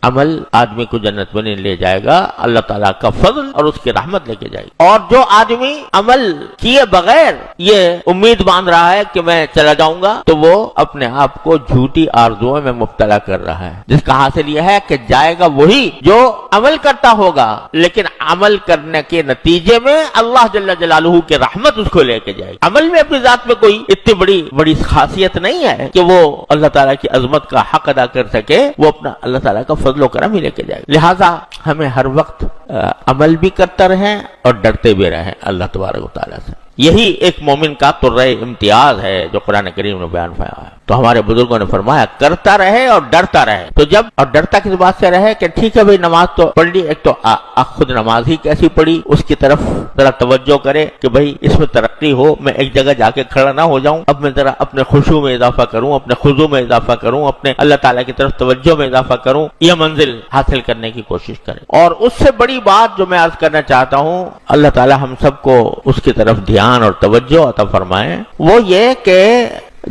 عمل آدمی کو جنت میں نہیں لے جائے گا، اللہ تعالیٰ کا فضل اور اس کی رحمت لے کے جائے گی۔ اور جو آدمی عمل کیے بغیر یہ امید باندھ رہا ہے کہ میں چلا جاؤں گا، تو وہ اپنے آپ کو جھوٹی آرزوؤں میں مبتلا کر رہا ہے، جس کا حاصل یہ ہے کہ جائے گا وہی جو عمل کرتا ہوگا، لیکن عمل کرنے کے نتیجے میں اللہ جل جلالہ کی رحمت اس کو لے کے جائے گی۔ عمل میں اپنی ذات میں کوئی اتنی بڑی خاصیت نہیں ہے کہ وہ اللہ تعالیٰ کی عظمت کا حق ادا کر سکے، وہ اپنا اللہ تعالیٰ کا فضل و کرم ہی لے کے جائے گا۔ لہٰذا ہمیں ہر وقت عمل بھی کرتا رہیں اور ڈرتے بھی رہیں اللہ تبارک و تعالیٰ سے۔ یہی ایک مومن کا طرح امتیاز ہے جو قرآن کریم نے بیان فرمایا ہے۔ تو ہمارے بزرگوں نے فرمایا کرتا رہے اور ڈرتا رہے۔ تو جب اور ڈرتا کس بات سے رہے کہ ٹھیک ہے بھئی نماز تو پڑھ لی، ایک تو خود نماز ہی کیسی پڑھی اس کی طرف ذرا توجہ کرے کہ بھئی اس میں ترقی ہو، میں ایک جگہ جا کے کھڑا نہ ہو جاؤں، اب میں ذرا اپنے خشوع میں اضافہ کروں، اپنے خضوع میں اضافہ کروں، اپنے اللہ تعالیٰ کی طرف توجہ میں اضافہ کروں، یہ منزل حاصل کرنے کی کوشش کریں۔ اور اس سے بڑی بات جو میں عرض کرنا چاہتا ہوں، اللہ تعالیٰ ہم سب کو اس کی طرف دھیان اور توجہ عطا فرمائے، وہ یہ کہ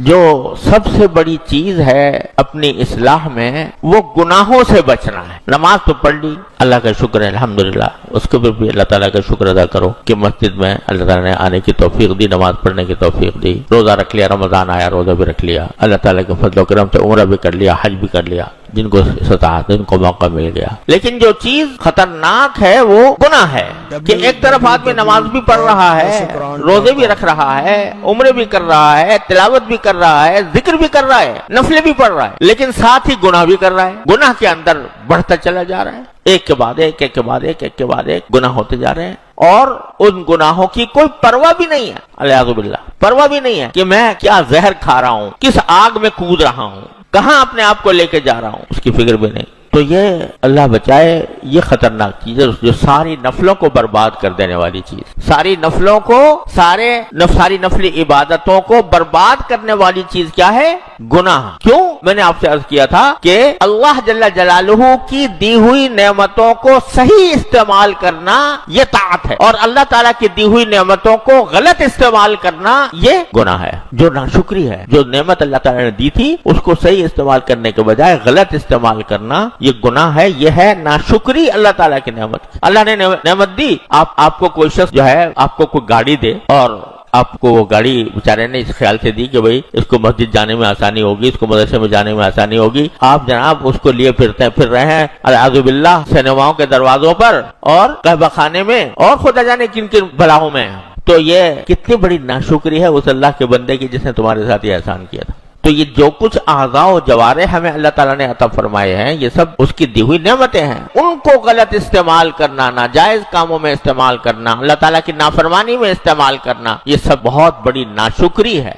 جو سب سے بڑی چیز ہے اپنی اصلاح میں وہ گناہوں سے بچنا ہے۔ نماز تو پڑھ لی، اللہ کا شکر ہے الحمدللہ، اس کے بھی اللہ تعالیٰ کا شکر ادا کرو کہ مسجد میں اللہ تعالیٰ نے آنے کی توفیق دی، نماز پڑھنے کی توفیق دی، روزہ رکھ لیا، رمضان آیا روزہ بھی رکھ لیا، اللہ تعالیٰ کے فضل و کرم سے عمرہ بھی کر لیا، حج بھی کر لیا، جن کو استطاعت، جن کو موقع مل گیا۔ لیکن جو چیز خطرناک ہے وہ گناہ ہے کہ ایک طرف آدمی نماز بھی پڑھ رہا ہے، روزے بھی رکھ رہا ہے، عمرے بھی کر رہا ہے، تلاوت بھی کر رہا ہے، ذکر بھی کر رہا ہے، نفلیں بھی پڑھ رہا ہے، لیکن ساتھ ہی گناہ بھی کر رہا ہے، گناہ کے اندر بڑھتا چلا جا رہا ہے، ایک کے بعد ایک، ایک کے بعد ایک، ایک کے بعد ایک گناہ ہوتے جا رہے ہیں، اور ان گناہوں کی کوئی پرواہ بھی نہیں ہے، الیاذ باللہ، پرواہ بھی نہیں ہے کہ میں کیا زہر کھا رہا ہوں، کس آگ میں کود رہا ہوں، کہاں اپنے آپ کو لے کے جا رہا ہوں، اس کی فکر بھی نہیں۔ تو یہ اللہ بچائے، یہ خطرناک چیز ہے جو ساری نفلوں کو برباد کر دینے والی چیز، ساری نفلوں کو، ساری نفلی عبادتوں کو برباد کرنے والی چیز کیا ہے؟ گناہ۔ کیوں؟ میں نے آپ سے عرض کیا تھا کہ اللہ جل جلالہ کی دی ہوئی نعمتوں کو صحیح استعمال کرنا یہ طاعت ہے، اور اللہ تعالیٰ کی دی ہوئی نعمتوں کو غلط استعمال کرنا یہ گناہ ہے، جو ناشکری ہے۔ جو نعمت اللہ تعالیٰ نے دی تھی اس کو صحیح استعمال کرنے کے بجائے غلط استعمال کرنا یہ گناہ ہے، یہ ہے ناشکری اللہ تعالیٰ کی نعمت۔ اللہ نے نعمت دی، آپ کو کوئی شخص جو ہے آپ کو کوئی گاڑی دے، اور آپ کو وہ گاڑی بیچارے نے اس خیال سے دی کہ بھئی اس کو مسجد جانے میں آسانی ہوگی، اس کو مدرسے میں جانے میں آسانی ہوگی، آپ جناب اس کو لیے پھر رہے ہیں اعوذ باللہ سینماؤں کے دروازوں پر اور قہوہ خانے میں اور خدا جانے کن کن بلاؤں میں۔ تو یہ کتنی بڑی ناشکری ہے اس اللہ کے بندے کی جس نے تمہارے ساتھ یہ احسان کیا تھا۔ تو یہ جو کچھ اعضاء و جوارح ہمیں اللہ تعالیٰ نے عطا فرمائے ہیں یہ سب اس کی دی ہوئی نعمتیں ہیں، ان کو غلط استعمال کرنا، ناجائز کاموں میں استعمال کرنا، اللہ تعالیٰ کی نافرمانی میں استعمال کرنا، یہ سب بہت بڑی ناشکری ہے۔